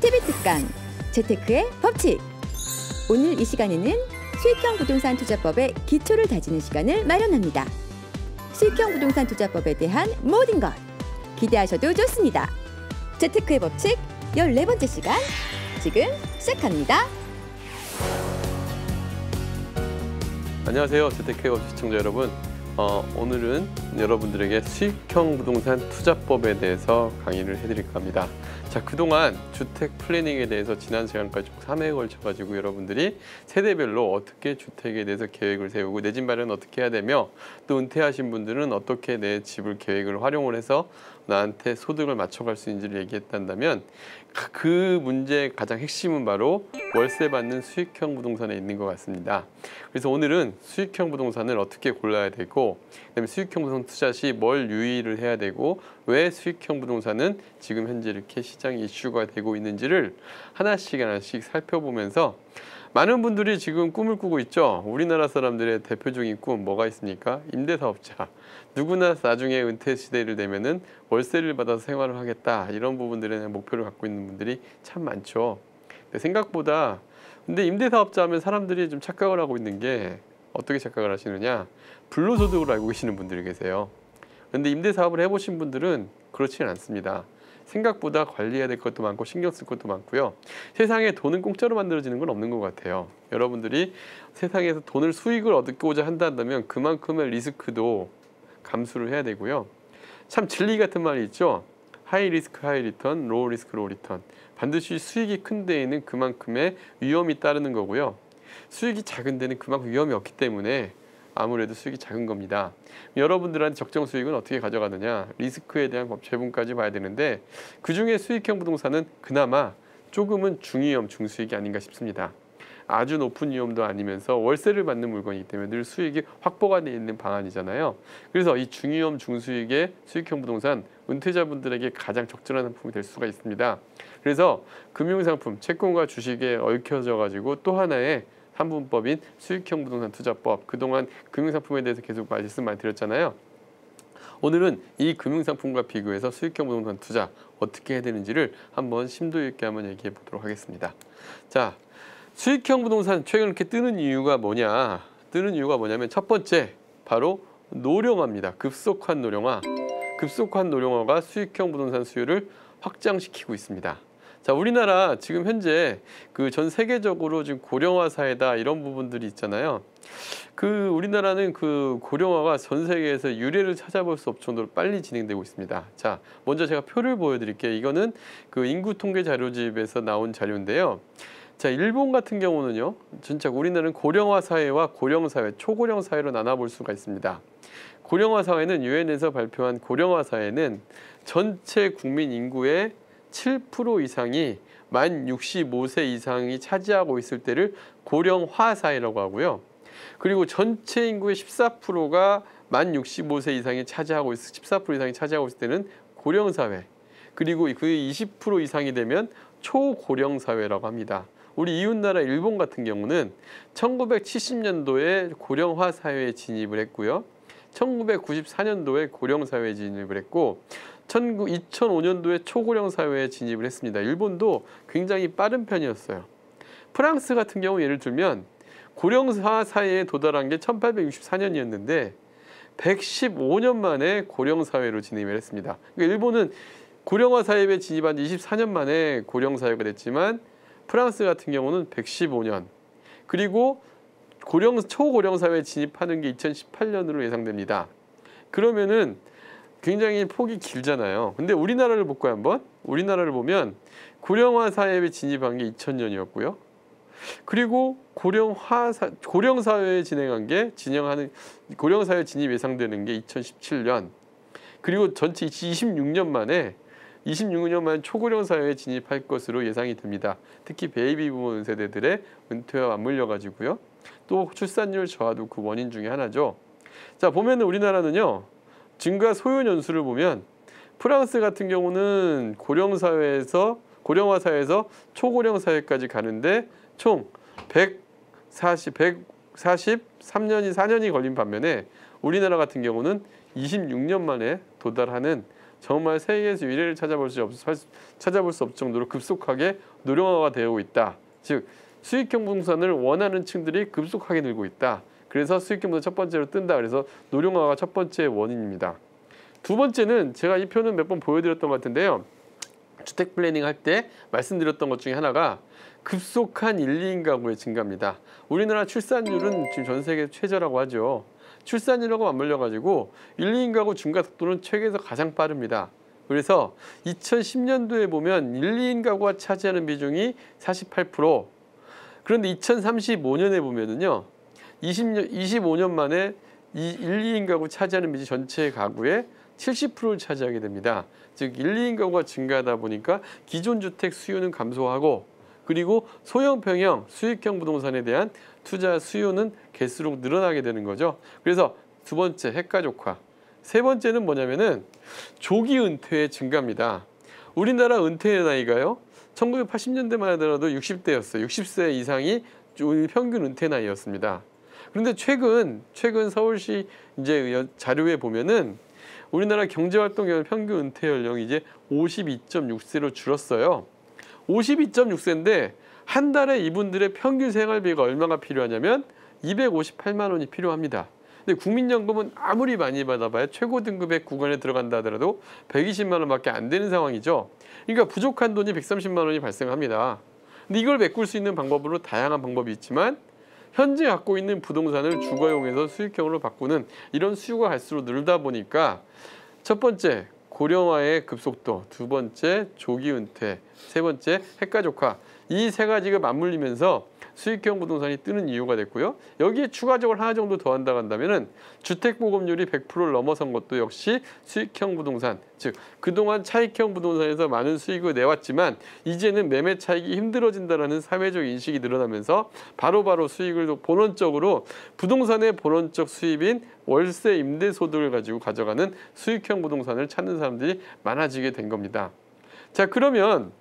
TV 특강 재테크의 법칙. 오늘 이 시간에는 수익형 부동산 투자법의 기초를 다지는 시간을 마련합니다. 수익형 부동산 투자법에 대한 모든 것 기대하셔도 좋습니다. 재테크의 법칙 14번째 시간 지금 시작합니다. 안녕하세요. 재테크의 법칙 시청자 여러분. 오늘은 여러분들에게 수익형 부동산 투자법에 대해서 강의를 해드릴까 합니다. 자, 그동안 주택 플래닝에 대해서 지난 시간까지 3회에 걸쳐가지고 여러분들이 세대별로 어떻게 주택에 대해서 계획을 세우고 내 집 마련 어떻게 해야 되며 또 은퇴하신 분들은 어떻게 내 집을 계획을 활용을 해서 나한테 소득을 맞춰갈 수 있는지를 얘기했단다면 그 문제의 가장 핵심은 바로 월세 받는 수익형 부동산에 있는 것 같습니다. 그래서 오늘은 수익형 부동산을 어떻게 골라야 되고 그다음에 수익형 부동산 투자 시 뭘 유의를 해야 되고 왜 수익형 부동산은 지금 현재 이렇게 시장 이슈가 되고 있는지를 하나씩 살펴보면서 많은 분들이 지금 꿈을 꾸고 있죠. 우리나라 사람들의 대표적인 꿈 뭐가 있습니까? 임대사업자. 누구나 나중에 은퇴 시대를 되면은 월세를 받아서 생활을 하겠다. 이런 부분들에 대한 목표를 갖고 있는 분들이 참 많죠. 근데 생각보다 근데 임대사업자 하면 사람들이 좀 착각을 하고 있는 게 어떻게 착각을 하시느냐? 불로소득으로 알고 계시는 분들이 계세요. 근데 임대사업을 해보신 분들은 그렇지는 않습니다. 생각보다 관리해야 될 것도 많고 신경 쓸 것도 많고요. 세상에 돈은 공짜로 만들어지는 건 없는 것 같아요. 여러분들이 세상에서 돈을 수익을 얻고자 한다면 그만큼의 리스크도 감수를 해야 되고요. 참 진리 같은 말이 있죠. 하이 리스크 하이 리턴, 로우 리스크 로우 리턴. 반드시 수익이 큰 데에는 그만큼의 위험이 따르는 거고요. 수익이 작은 데는 그만큼 위험이 없기 때문에 아무래도 수익이 작은 겁니다. 여러분들한테 적정 수익은 어떻게 가져가느냐, 리스크에 대한 재분까지 봐야 되는데 그중에 수익형 부동산은 그나마 조금은 중위험, 중수익이 아닌가 싶습니다. 아주 높은 위험도 아니면서 월세를 받는 물건이기 때문에 늘 수익이 확보가 되어 있는 방안이잖아요. 그래서 이 중위험, 중수익의 수익형 부동산 은퇴자분들에게 가장 적절한 상품이 될 수가 있습니다. 그래서 금융상품, 채권과 주식에 얽혀져 가지고 또 하나의 한분법인 수익형 부동산 투자법. 그동안 금융상품에 대해서 계속 말씀 많이 드렸잖아요. 오늘은 이 금융상품과 비교해서 수익형 부동산 투자 어떻게 해야 되는지를 한번 심도 있게 한번 얘기해 보도록 하겠습니다. 자, 수익형 부동산 최근 이렇게 뜨는 이유가 뭐냐? 뜨는 이유가 뭐냐면 첫 번째 바로 노령화입니다. 급속한 노령화. 급속한 노령화가 수익형 부동산 수요를 확장시키고 있습니다. 자, 우리나라 지금 현재 그 전 세계적으로 지금 고령화 사회다 이런 부분들이 있잖아요. 그 우리나라는 그 고령화가 전 세계에서 유례를 찾아볼 수 없을 정도로 빨리 진행되고 있습니다. 자, 먼저 제가 표를 보여드릴게요. 이거는 그 인구 통계 자료집에서 나온 자료인데요. 자, 일본 같은 경우는요, 진짜 우리나라는 고령화 사회와 고령 사회, 초고령 사회로 나눠볼 수가 있습니다. 고령화 사회는 유엔에서 발표한 고령화 사회는 전체 국민 인구의 7% 이상이 만 65세 이상이 차지하고 있을 때를 고령화 사회라고 하고요. 그리고 전체 인구의 14%가 만 65세 이상이 차지하고 14% 이상이 차지하고 있을 때는 고령 사회. 그리고 그 20% 이상이 되면 초고령 사회라고 합니다. 우리 이웃나라 일본 같은 경우는 1970년도에 고령화 사회에 진입을 했고요. 1994년도에 고령 사회에 진입을 했고 2005년도에 초고령 사회에 진입을 했습니다. 일본도 굉장히 빠른 편이었어요. 프랑스 같은 경우 예를 들면 고령화 사회에 도달한 게 1864년이었는데 115년 만에 고령 사회로 진입을 했습니다. 그러니까 일본은 고령화 사회에 진입한 24년 만에 고령 사회가 됐지만 프랑스 같은 경우는 115년. 그리고 초고령 사회에 진입하는 게 2018년으로 예상됩니다. 그러면은 굉장히 폭이 길잖아요. 근데 우리나라를 볼까요, 한번? 우리나라를 보면 고령화 사회에 진입한 게 2000년이었고요. 그리고 고령 사회에 고령 사회 진입 예상되는 게 2017년. 그리고 전체 26년 만에 초고령 사회에 진입할 것으로 예상이 됩니다. 특히 베이비 부모 세대들의 은퇴와 맞물려 가지고요. 또 출산율 저하도 그 원인 중에 하나죠. 자, 보면은 우리나라는요. 증가 소요 년수를 보면 프랑스 같은 경우는 고령화 사회에서 초고령 사회까지 가는데 총 143년이 걸린 반면에 우리나라 같은 경우는 26년 만에 도달하는 정말 세계에서 유례를 찾아볼 수 없을 정도로 급속하게 노령화가 되고 있다. 즉 수익형 부동산을 원하는 층들이 급속하게 늘고 있다. 그래서 수익형 부동산 첫 번째로 뜬다. 그래서 노령화가 첫 번째 원인입니다. 두 번째는 제가 이 표는 몇 번 보여드렸던 것 같은데요. 주택 플래닝 할 때 말씀드렸던 것 중에 하나가 급속한 1, 2인 가구의 증가입니다. 우리나라 출산율은 지금 전 세계 최저라고 하죠. 출산율하고 맞물려 가지고 1, 2인 가구 증가 속도는 세계에서 가장 빠릅니다. 그래서 2010년도에 보면 1, 2인 가구가 차지하는 비중이 48%. 그런데 2035년에 보면은요. 25년 만에 이 1, 2인 가구 차지하는 비중이 전체 가구의 70%를 차지하게 됩니다. 즉 1, 2인 가구가 증가하다 보니까 기존 주택 수요는 감소하고 그리고 소형 평형 수익형 부동산에 대한 투자 수요는 갈수록 늘어나게 되는 거죠. 그래서 두 번째 핵가족화. 세 번째는 뭐냐면은 조기 은퇴의 증가입니다. 우리나라 은퇴 나이가요. 1980년대만 하더라도 60대였어요. 60세 이상이 평균 은퇴 나이였습니다. 그런데 최근 서울시 이제 자료에 보면은 우리나라 경제활동 평균 은퇴 연령이 이제 52.6세로 줄었어요. 52.6세인데 한 달에 이분들의 평균 생활비가 얼마가 필요하냐면 258만 원이 필요합니다. 근데 국민연금은 아무리 많이 받아봐야 최고 등급의 구간에 들어간다 하더라도 120만 원밖에 안 되는 상황이죠. 그러니까 부족한 돈이 130만 원이 발생합니다. 근데 이걸 메꿀 수 있는 방법으로 다양한 방법이 있지만 현재 갖고 있는 부동산을 주거용에서 수익형으로 바꾸는 이런 수요가 갈수록 늘다 보니까 첫 번째 고령화의 급속도, 두 번째 조기 은퇴, 세 번째 핵가족화 이 세 가지가 맞물리면서 수익형 부동산이 뜨는 이유가 됐고요. 여기에 추가적으로 하나 정도 더 한다고 한다면은 주택 보급률이 100%를 넘어선 것도 역시 수익형 부동산, 즉 그동안 차익형 부동산에서 많은 수익을 내왔지만 이제는 매매 차익이 힘들어진다라는 사회적 인식이 늘어나면서 바로바로 수익을 본원적으로 부동산의 본원적 수입인 월세 임대 소득을 가지고 가져가는 수익형 부동산을 찾는 사람들이 많아지게 된 겁니다. 자, 그러면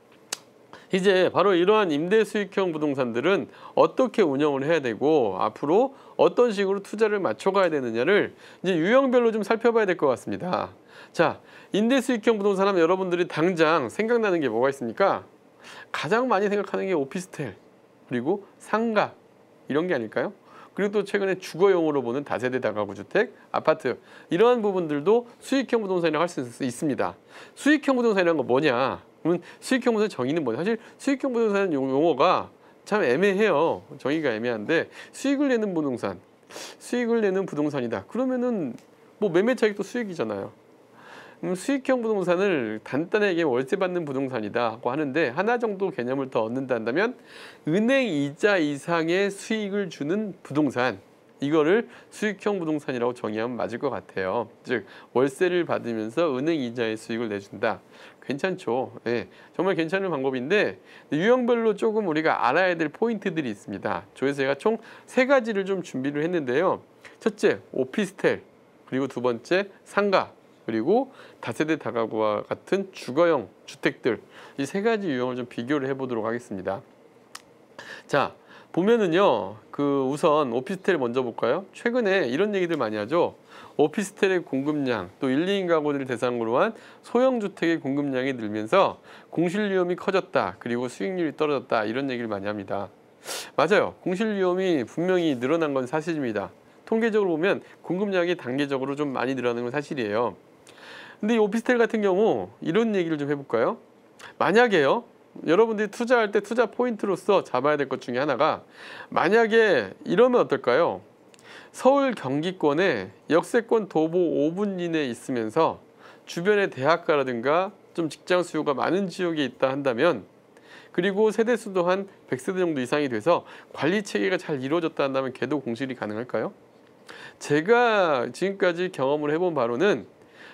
이제 바로 이러한 임대 수익형 부동산들은 어떻게 운영을 해야 되고 앞으로 어떤 식으로 투자를 맞춰가야 되느냐를 이제 유형별로 좀 살펴봐야 될 것 같습니다. 자, 임대 수익형 부동산 하면 여러분들이 당장 생각나는 게 뭐가 있습니까? 가장 많이 생각하는 게 오피스텔, 그리고 상가 이런 게 아닐까요? 그리고 또 최근에 주거용으로 보는 다세대 다가구 주택, 아파트 이러한 부분들도 수익형 부동산이라고 할 수 있습니다. 수익형 부동산이라는 건 뭐냐? 그러면 수익형 부동산 정의는 뭐냐? 사실 수익형 부동산 용어가 참 애매해요. 정의가 애매한데 수익을 내는 부동산이다. 그러면은 뭐 매매 차익도 수익이잖아요. 수익형 부동산을 간단하게 월세 받는 부동산이다고 하는데 하나 정도 개념을 더 얻는다 한다면 은행 이자 이상의 수익을 주는 부동산, 이거를 수익형 부동산이라고 정의하면 맞을 것 같아요. 즉 월세를 받으면서 은행 이자의 수익을 내준다. 괜찮죠. 네, 정말 괜찮은 방법인데 유형별로 조금 우리가 알아야 될 포인트들이 있습니다. 그래서 제가 총 세 가지를 좀 준비를 했는데요. 첫째, 오피스텔, 그리고 두 번째, 상가, 그리고 다세대 다가구와 같은 주거용 주택들, 이 세 가지 유형을 좀 비교를 해보도록 하겠습니다. 자, 보면은요, 우선 오피스텔 먼저 볼까요? 최근에 이런 얘기들 많이 하죠. 오피스텔의 공급량, 또 1, 2인 가구들을 대상으로 한 소형 주택의 공급량이 늘면서 공실 위험이 커졌다, 그리고 수익률이 떨어졌다, 이런 얘기를 많이 합니다. 맞아요. 공실 위험이 분명히 늘어난 건 사실입니다. 통계적으로 보면 공급량이 단계적으로 좀 많이 늘어나는 건 사실이에요. 근데 이 오피스텔 같은 경우 이런 얘기를 좀 해볼까요? 만약에요, 여러분들이 투자할 때 투자 포인트로서 잡아야 될 것 중에 하나가, 만약에 이러면 어떨까요? 서울 경기권에 역세권 도보 5분 이내에 있으면서 주변에 대학가라든가 좀 직장 수요가 많은 지역에 있다 한다면, 그리고 세대수도 한 100세대 정도 이상이 돼서 관리 체계가 잘 이루어졌다 한다면 걔도 공실이 가능할까요? 제가 지금까지 경험을 해본 바로는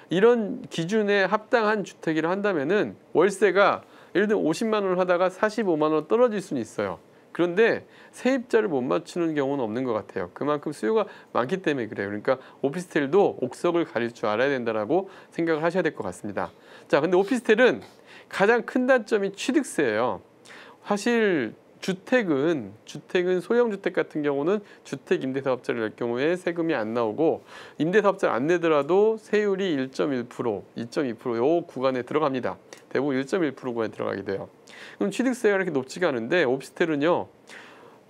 이런 기준에 합당한 주택이라 한다면은 월세가 예를 들면 50만 원을 하다가 45만 원 떨어질 수는 있어요. 그런데 세입자를 못 맞추는 경우는 없는 것 같아요. 그만큼 수요가 많기 때문에 그래요. 그러니까 오피스텔도 옥석을 가릴 줄 알아야 된다라고 생각을 하셔야 될 것 같습니다. 자, 근데 오피스텔은 가장 큰 단점이 취득세예요. 사실 주택은 소형 주택 같은 경우는 주택 임대사업자를 낼 경우에 세금이 안 나오고 임대사업자를 안 내더라도 세율이 1.1%, 2.2% 요 구간에 들어갑니다. 대부분 1.1% 구간에 들어가게 돼요. 그럼 취득세가 이렇게 높지가 않은데 오피스텔은요.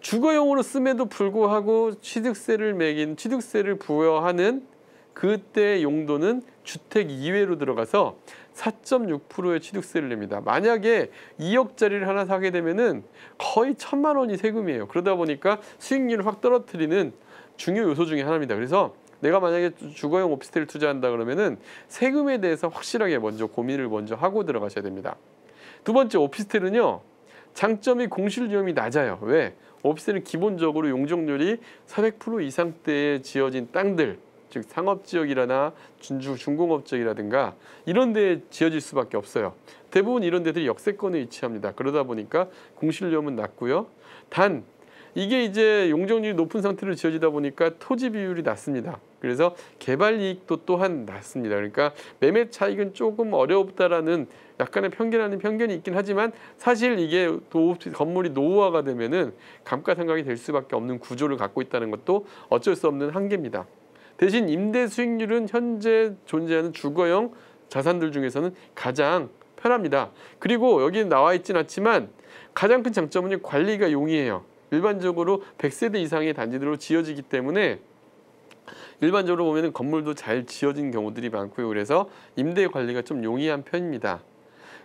주거용으로 씀에도 불구하고 취득세를 부여하는 그때 용도는 주택 이외로 들어가서 4.6%의 취득세를 냅니다. 만약에 2억짜리를 하나 사게 되면은 거의 1,000만 원이 세금이에요. 그러다 보니까 수익률을 확 떨어뜨리는 중요 요소 중에 하나입니다. 그래서 내가 만약에 주거용 오피스텔을 투자한다 그러면은 세금에 대해서 확실하게 고민을 하고 들어가셔야 됩니다. 두 번째, 오피스텔은요. 장점이 공실 위험이 낮아요. 왜? 오피스텔은 기본적으로 용적률이 400% 이상대에 지어진 땅들, 즉 상업지역이라나 중공업지역이라든가 이런 데에 지어질 수밖에 없어요. 대부분 이런 데들이 역세권에 위치합니다. 그러다 보니까 공실 위험은 낮고요. 단 이게 이제 용적률이 높은 상태로 지어지다 보니까 토지 비율이 낮습니다. 그래서 개발 이익도 또한 낮습니다. 그러니까 매매 차익은 조금 어렵다라는 약간의 편견이 있긴 하지만 사실 이게 건물이 노후화가 되면은 감가상각이 될 수밖에 없는 구조를 갖고 있다는 것도 어쩔 수 없는 한계입니다. 대신 임대 수익률은 현재 존재하는 주거용 자산들 중에서는 가장 편합니다. 그리고 여기 나와 있진 않지만 가장 큰 장점은 관리가 용이해요. 일반적으로 100세대 이상의 단지들로 지어지기 때문에 일반적으로 보면 건물도 잘 지어진 경우들이 많고요. 그래서 임대 관리가 좀 용이한 편입니다.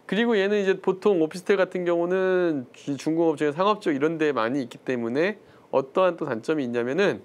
그리고 얘는 이제 보통 오피스텔 같은 경우는 중공업지역, 상업지역 이런 데 많이 있기 때문에 어떠한 또 단점이 있냐면은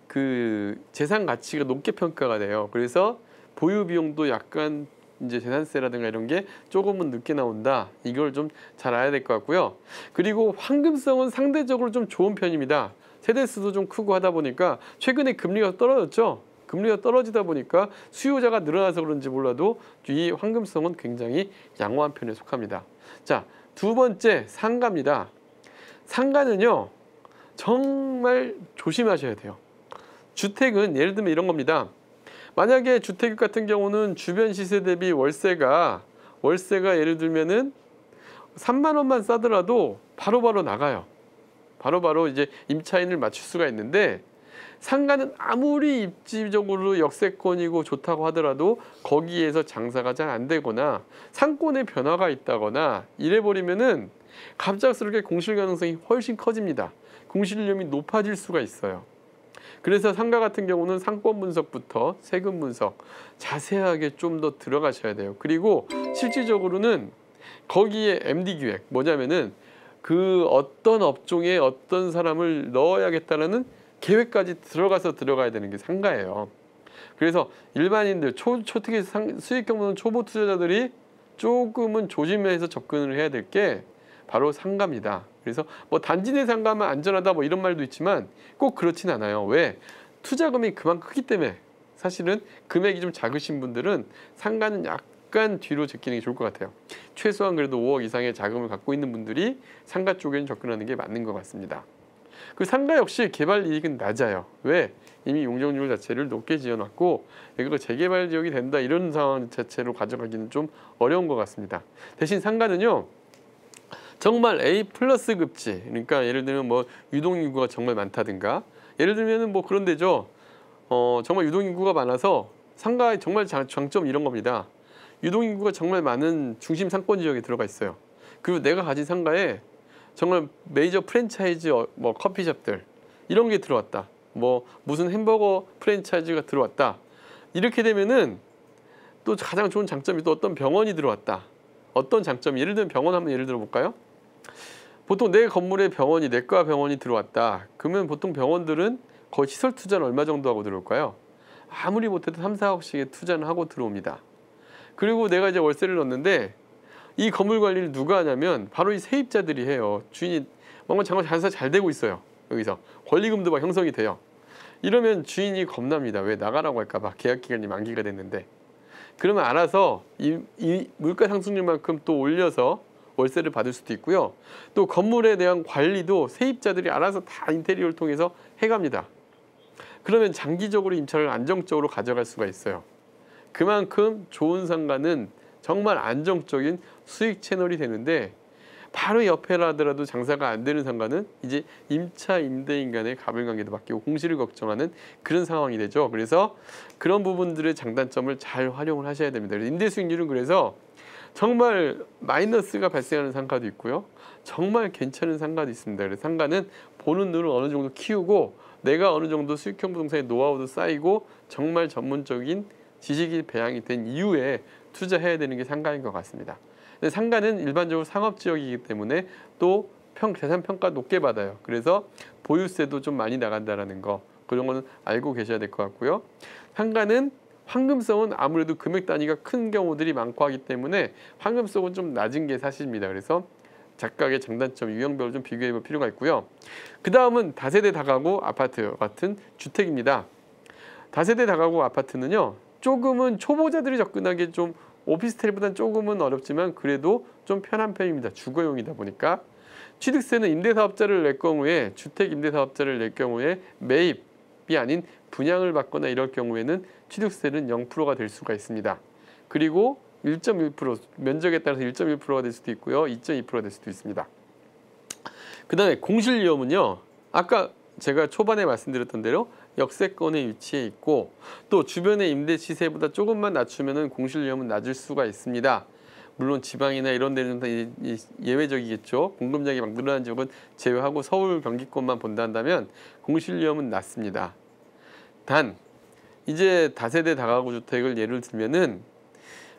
그 재산 가치가 높게 평가가 돼요. 그래서 보유 비용도 약간 이제 재산세라든가 이런 게 조금은 늦게 나온다. 이걸 좀 잘 알아야 될 것 같고요. 그리고 황금성은 상대적으로 좀 좋은 편입니다. 세대수도 좀 크고 하다 보니까 최근에 금리가 떨어졌죠. 금리가 떨어지다 보니까 수요자가 늘어나서 그런지 몰라도 이 황금성은 굉장히 양호한 편에 속합니다. 자, 두 번째 상가입니다. 상가는요. 정말 조심하셔야 돼요. 주택은 예를 들면 이런 겁니다. 만약에 주택 같은 경우는 주변 시세 대비 월세가 예를 들면은 3만 원만 싸더라도 바로바로 나가요. 바로바로 이제 임차인을 맞출 수가 있는데 상가는 아무리 입지적으로 역세권이고 좋다고 하더라도 거기에서 장사가 잘 안 되거나 상권의 변화가 있다거나 이래버리면은 갑작스럽게 공실 가능성이 훨씬 커집니다. 공실 위험이 높아질 수가 있어요. 그래서 상가 같은 경우는 상권 분석부터 세금 분석 자세하게 좀 더 들어가셔야 돼요. 그리고 실질적으로는 거기에 MD 기획 뭐냐면은 그 어떤 업종에 어떤 사람을 넣어야겠다는 계획까지 들어가야 되는 게 상가예요. 그래서 일반인들 특히 수익형 초보 투자자들이 조금은 조심해서 접근을 해야 될 게 바로 상가입니다. 그래서 뭐 단지 내 상가면 안전하다 뭐 이런 말도 있지만 꼭 그렇진 않아요. 왜? 투자금이 그만 크기 때문에 사실은 금액이 좀 작으신 분들은 상가는 약간 뒤로 제끼는 게 좋을 것 같아요. 최소한 그래도 5억 이상의 자금을 갖고 있는 분들이 상가 쪽에는 접근하는 게 맞는 것 같습니다. 그 상가 역시 개발 이익은 낮아요. 왜? 이미 용적률 자체를 높게 지어놨고 이거 재개발 지역이 된다 이런 상황 자체로 가져가기는 좀 어려운 것 같습니다. 대신 상가는요. 정말 A+ 급지, 그러니까 예를 들면 뭐 유동인구가 정말 많다든가, 예를 들면은 뭐 그런 데죠. 정말 유동인구가 많아서 상가의 정말 장점 이런 겁니다. 유동인구가 정말 많은 중심 상권 지역에 들어가 있어요. 그리고 내가 가진 상가에 정말 메이저 프랜차이즈 뭐 커피숍들 이런 게 들어왔다. 뭐 무슨 햄버거 프랜차이즈가 들어왔다. 이렇게 되면은 또 가장 좋은 장점이 또 어떤 병원이 들어왔다. 어떤 장점이 예를 들면 병원 한번 예를 들어 볼까요? 보통 내 건물에 내과 병원이 들어왔다. 그러면 보통 병원들은 거의 시설 투자는 얼마 정도 하고 들어올까요? 아무리 못해도 3, 4억씩의 투자는 하고 들어옵니다. 그리고 내가 이제 월세를 넣었는데 이 건물 관리를 누가 하냐면 바로 이 세입자들이 해요. 주인이 뭔가 정말 장사 잘 되고 있어요. 여기서 권리금도 막 형성이 돼요. 이러면 주인이 겁납니다. 왜? 나가라고 할까 봐. 계약 기간이 만기가 됐는데. 그러면 알아서 이 물가 상승률만큼 또 올려서 월세를 받을 수도 있고요. 또 건물에 대한 관리도 세입자들이 알아서 다 인테리어를 통해서 해갑니다. 그러면 장기적으로 임차를 안정적으로 가져갈 수가 있어요. 그만큼 좋은 상가는 정말 안정적인 수익 채널이 되는데 바로 옆에라더라도 장사가 안 되는 상가는 이제 임차 임대인 간의 가불관계도 바뀌고 공실을 걱정하는 그런 상황이 되죠. 그래서 그런 부분들의 장단점을 잘 활용을 하셔야 됩니다. 임대 수익률은 그래서 정말 마이너스가 발생하는 상가도 있고요. 정말 괜찮은 상가도 있습니다. 그래서 상가는 보는 눈을 어느 정도 키우고 내가 어느 정도 수익형 부동산의 노하우도 쌓이고 정말 전문적인 지식이 배양이 된 이후에 투자해야 되는 게 상가인 것 같습니다. 근데 상가는 일반적으로 상업지역이기 때문에 또 재산 평가 높게 받아요. 그래서 보유세도 좀 많이 나간다라는 거, 그런 거는 알고 계셔야 될 것 같고요. 상가는 황금성은 아무래도 금액 단위가 큰 경우들이 많고 하기 때문에 황금성은 좀 낮은 게 사실입니다. 그래서 각각의 장단점, 유형별로 좀 비교해 볼 필요가 있고요. 그 다음은 다세대 다가구 아파트 같은 주택입니다. 다세대 다가구 아파트는요, 조금은 초보자들이 접근하기 좀 오피스텔보다는 조금은 어렵지만 그래도 좀 편한 편입니다. 주거용이다 보니까. 취득세는 임대사업자를 낼 경우에, 주택 임대사업자를 낼 경우에 매입이 아닌 분양을 받거나 이럴 경우에는 취득세는 0%가 될 수가 있습니다. 그리고 1.1%, 면적에 따라서 1.1%가 될 수도 있고요. 2.2%가 될 수도 있습니다. 그 다음에 공실위험은요, 아까 제가 초반에 말씀드렸던 대로 역세권에 위치해 있고 또 주변의 임대 시세보다 조금만 낮추면 공실위험은 낮을 수가 있습니다. 물론 지방이나 이런 데는 다 예외적이겠죠. 공급량이 막 늘어난 지역은 제외하고 서울, 경기권만 본다면 공실위험은 낮습니다. 단 이제 다세대 다가구 주택을 예를 들면은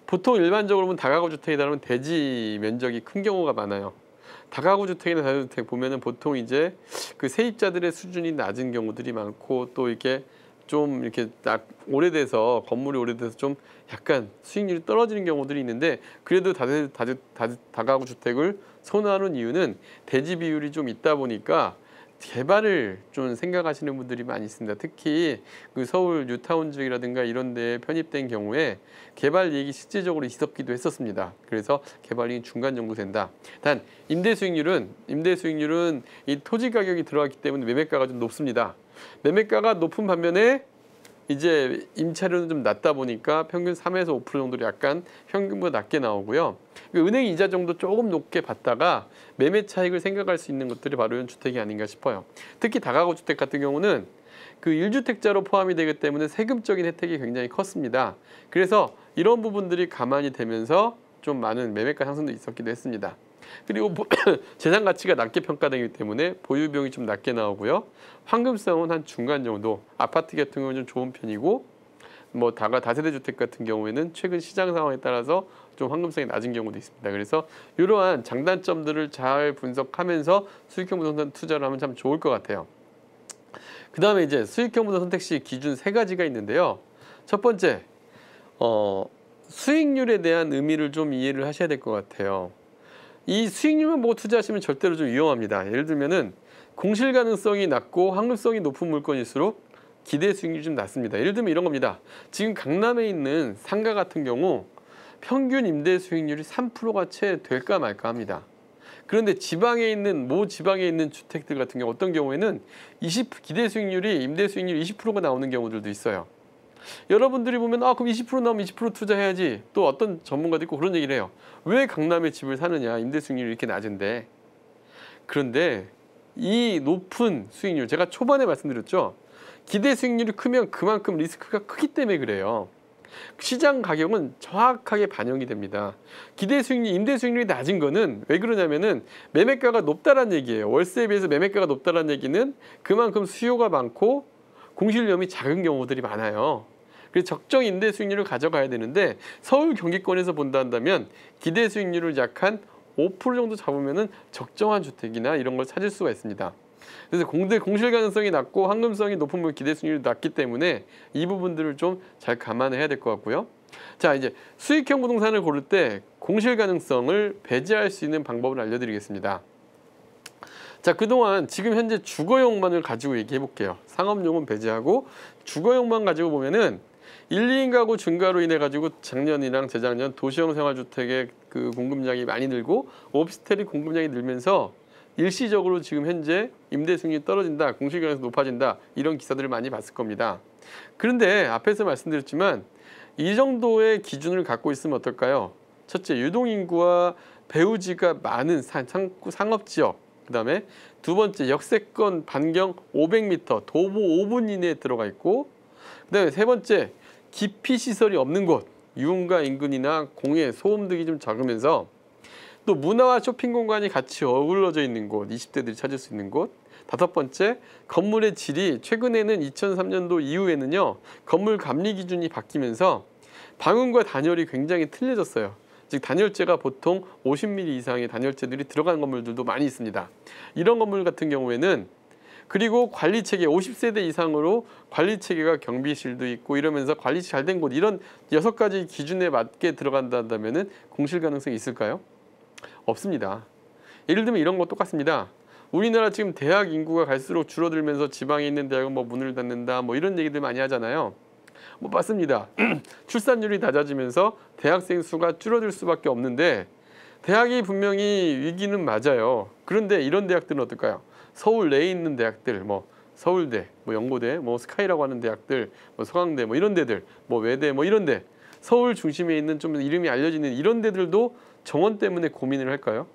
보통 일반적으로 보면 다가구 주택이라면 대지 면적이 큰 경우가 많아요. 다가구 주택이나 다세대주택 보면은 보통 이제 그 세입자들의 수준이 낮은 경우들이 많고 또 이렇게 좀 이렇게 오래돼서 건물이 오래돼서 좀 약간 수익률이 떨어지는 경우들이 있는데 그래도 다가구 주택을 선호하는 이유는 대지 비율이 좀 있다 보니까 개발을 좀 생각하시는 분들이 많이 있습니다. 특히 그 서울 뉴타운 지역이라든가 이런 데에 편입된 경우에 개발 이익이 실질적으로 있었기도 했었습니다. 그래서 개발이 중간 정도 된다. 단 임대 수익률은 이 토지 가격이 들어갔기 때문에 매매가가 좀 높습니다. 매매가가 높은 반면에 이제 임차료는 좀 낮다 보니까 평균 3에서 5% 정도로 약간 평균보다 낮게 나오고요. 은행 이자 정도 조금 높게 받다가 매매 차익을 생각할 수 있는 것들이 바로 이런 주택이 아닌가 싶어요. 특히 다가구 주택 같은 경우는 그 1주택자로 포함이 되기 때문에 세금적인 혜택이 굉장히 컸습니다. 그래서 이런 부분들이 감안이 되면서 좀 많은 매매가 상승도 있었기도 했습니다. 그리고 재산 가치가 낮게 평가되기 때문에 보유 비용이 좀 낮게 나오고요. 황금성은 한 중간 정도, 아파트 같은 경우는 좀 좋은 편이고 뭐 다세대 주택 같은 경우에는 최근 시장 상황에 따라서 좀 황금성이 낮은 경우도 있습니다. 그래서 이러한 장단점들을 잘 분석하면서 수익형 부동산 투자를 하면 참 좋을 것 같아요. 그 다음에 이제 수익형 부동산 선택 시 기준 3가지가 있는데요. 첫 번째, 수익률에 대한 의미를 좀 이해를 하셔야 될 것 같아요. 이 수익률만 보고 투자하시면 절대로 좀 위험합니다. 예를 들면은 공실 가능성이 낮고 황금성이 높은 물건일수록 기대 수익률이 좀 낮습니다. 예를 들면 이런 겁니다. 지금 강남에 있는 상가 같은 경우 평균 임대 수익률이 3%가 채 될까 말까 합니다. 그런데 지방에 있는 지방에 있는 주택들 같은 경우 어떤 경우에는 기대 수익률이 임대 수익률 20%가 나오는 경우들도 있어요. 여러분들이 보면 그럼 20% 나오면 20% 투자해야지. 또 어떤 전문가도 있고 그런 얘기를 해요. 왜 강남에 집을 사느냐, 임대 수익률이 이렇게 낮은데. 그런데 이 높은 수익률, 제가 초반에 말씀드렸죠. 기대 수익률이 크면 그만큼 리스크가 크기 때문에 그래요. 시장 가격은 정확하게 반영이 됩니다. 기대 수익률, 임대 수익률이 낮은 거는 왜 그러냐면은 매매가가 높다라는 얘기예요. 월세에 비해서 매매가가 높다라는 얘기는 그만큼 수요가 많고 공실위험이 작은 경우들이 많아요. 그래서 적정 임대 수익률을 가져가야 되는데 서울 경기권에서 본다면 기대 수익률을 약 한 5% 정도 잡으면은 적정한 주택이나 이런 걸 찾을 수가 있습니다. 그래서 공실 가능성이 낮고 황금성이 높은 기대 수익률이 낮기 때문에 이 부분들을 좀 잘 감안해야 될 것 같고요. 자, 이제 수익형 부동산을 고를 때 공실 가능성을 배제할 수 있는 방법을 알려드리겠습니다. 자, 그동안 지금 현재 주거용만을 가지고 얘기해 볼게요. 상업용은 배제하고 주거용만 가지고 보면은 1, 2인 가구 증가로 인해 가지고 작년이랑 재작년 도시형 생활주택의 그 공급량이 많이 늘고 오피스텔이 공급량이 늘면서 일시적으로 지금 현재 임대 수익률이 떨어진다, 공실 가능성이 높아진다 이런 기사들을 많이 봤을 겁니다. 그런데 앞에서 말씀드렸지만 이 정도의 기준을 갖고 있으면 어떨까요? 첫째, 유동인구와 배우지가 많은 상업지역, 그 다음에 두 번째 역세권 반경 500m, 도보 5분 이내에 들어가 있고, 그 다음에 세 번째 기피 시설이 없는 곳, 유흥가 인근이나 공해, 소음 등이 좀 적으면서 또 문화와 쇼핑 공간이 같이 어우러져 있는 곳, 20대들이 찾을 수 있는 곳. 다섯 번째, 건물의 질이 최근에는 2003년도 이후에는요, 건물 감리 기준이 바뀌면서 방음과 단열이 굉장히 틀려졌어요. 즉 단열재가 보통 50mm 이상의 단열재들이 들어간 건물들도 많이 있습니다. 이런 건물 같은 경우에는, 그리고 관리 체계 50세대 이상으로 관리 체계가 경비실도 있고 이러면서 관리 잘 된 곳, 이런 6가지 기준에 맞게 들어간다면은 공실 가능성이 있을까요? 없습니다. 예를 들면 이런 거 똑같습니다. 우리나라 지금 대학 인구가 갈수록 줄어들면서 지방에 있는 대학은 뭐 문을 닫는다, 뭐 이런 얘기들 많이 하잖아요. 뭐 맞습니다. 출산율이 낮아지면서 대학생 수가 줄어들 수밖에 없는데, 대학이 분명히 위기는 맞아요. 그런데 이런 대학들은 어떨까요? 서울 내에 있는 대학들, 뭐 서울대, 뭐 연고대, 뭐 스카이라고 하는 대학들, 뭐 서강대, 뭐 이런 데들, 뭐 외대, 뭐 이런 데, 서울 중심에 있는 좀 이름이 알려지는 이런 데들도 정원 때문에 고민을 할까요?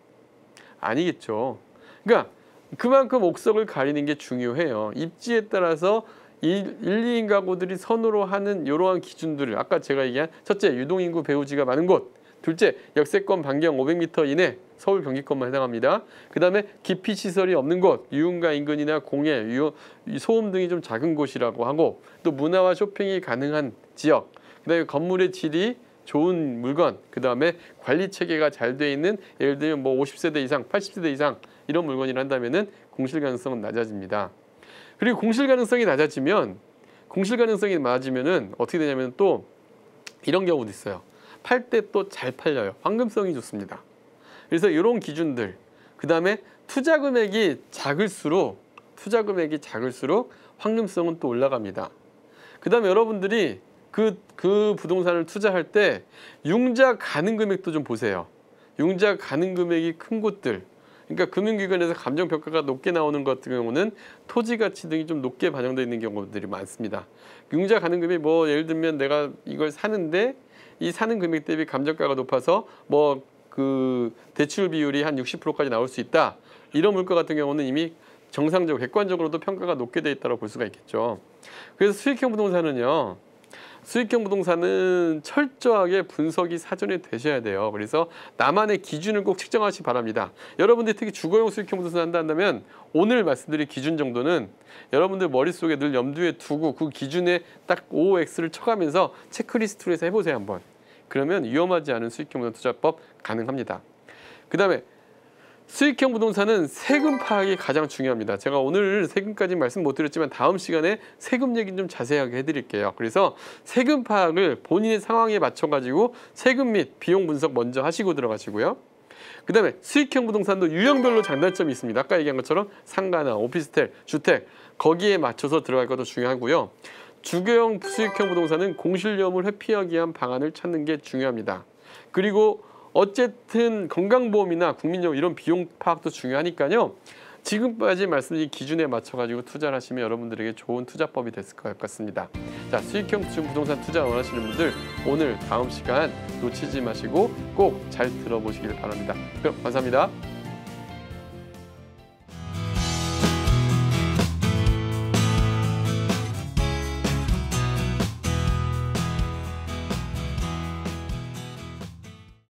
아니겠죠. 그러니까 그만큼 옥석을 가리는 게 중요해요. 입지에 따라서 1, 2인 가구들이 선호로 하는 이러한 기준들을, 아까 제가 얘기한 첫째, 유동인구 배우지가 많은 곳, 둘째, 역세권 반경 500m 이내, 서울 경기권만 해당합니다. 그 다음에 기피 시설이 없는 곳, 유흥가 인근이나 공해, 소음 등이 좀 작은 곳이라고 하고, 또 문화와 쇼핑이 가능한 지역, 그 다음에 건물의 질이 좋은 물건, 그 다음에 관리 체계가 잘 돼 있는, 예를 들면 뭐 50세대 이상, 80세대 이상 이런 물건이라 한다면은 공실 가능성은 낮아집니다. 그리고 공실 가능성이 낮아지면은 어떻게 되냐면 또 이런 경우도 있어요. 팔 때 또 잘 팔려요. 황금성이 좋습니다. 그래서 이런 기준들, 그 다음에 투자 금액이 작을수록 황금성은 또 올라갑니다. 그 다음에 여러분들이 그 부동산을 투자할 때 융자 가능 금액도 좀 보세요. 융자 가능 금액이 큰 곳들, 그러니까 금융기관에서 감정평가가 높게 나오는 것 같은 경우는 토지 가치 등이 좀 높게 반영되어 있는 경우들이 많습니다. 융자 가능 금액이 뭐 예를 들면 내가 이걸 사는데 이 사는 금액 대비 감정가가 높아서 뭐 그 대출 비율이 한 60%까지 나올 수 있다. 이런 물가 같은 경우는 이미 정상적으로 객관적으로도 평가가 높게 되어 있다고 볼 수가 있겠죠. 그래서 수익형 부동산은 철저하게 분석이 사전에 되셔야 돼요. 그래서 나만의 기준을 꼭 측정하시기 바랍니다. 여러분들이 특히 주거용 수익형 부동산 한다면 오늘 말씀드린 기준 정도는 여러분들 머릿속에 늘 염두에 두고 그 기준에 딱 OX를 쳐가면서 체크리스트로 해서 해보세요 한번. 그러면 위험하지 않은 수익형 부동산 투자법 가능합니다. 그 다음에 수익형 부동산은 세금 파악이 가장 중요합니다. 제가 오늘 세금까지 말씀 못 드렸지만 다음 시간에 세금 얘기는 좀 자세하게 해드릴게요. 그래서 세금 파악을 본인의 상황에 맞춰가지고 세금 및 비용 분석 먼저 하시고 들어가시고요. 그 다음에 수익형 부동산도 유형별로 장단점이 있습니다. 아까 얘기한 것처럼 상가나 오피스텔, 주택 거기에 맞춰서 들어갈 것도 중요하고요. 주거용 수익형 부동산은 공실위험을 회피하기 위한 방안을 찾는 게 중요합니다. 그리고 어쨌든 건강보험이나 국민연금 이런 비용 파악도 중요하니까요. 지금까지 말씀드린 기준에 맞춰가지고 투자를 하시면 여러분들에게 좋은 투자법이 됐을 것 같습니다. 자, 수익형 부동산 투자 원하시는 분들 오늘 다음 시간 놓치지 마시고 꼭 잘 들어보시길 바랍니다. 그럼 감사합니다.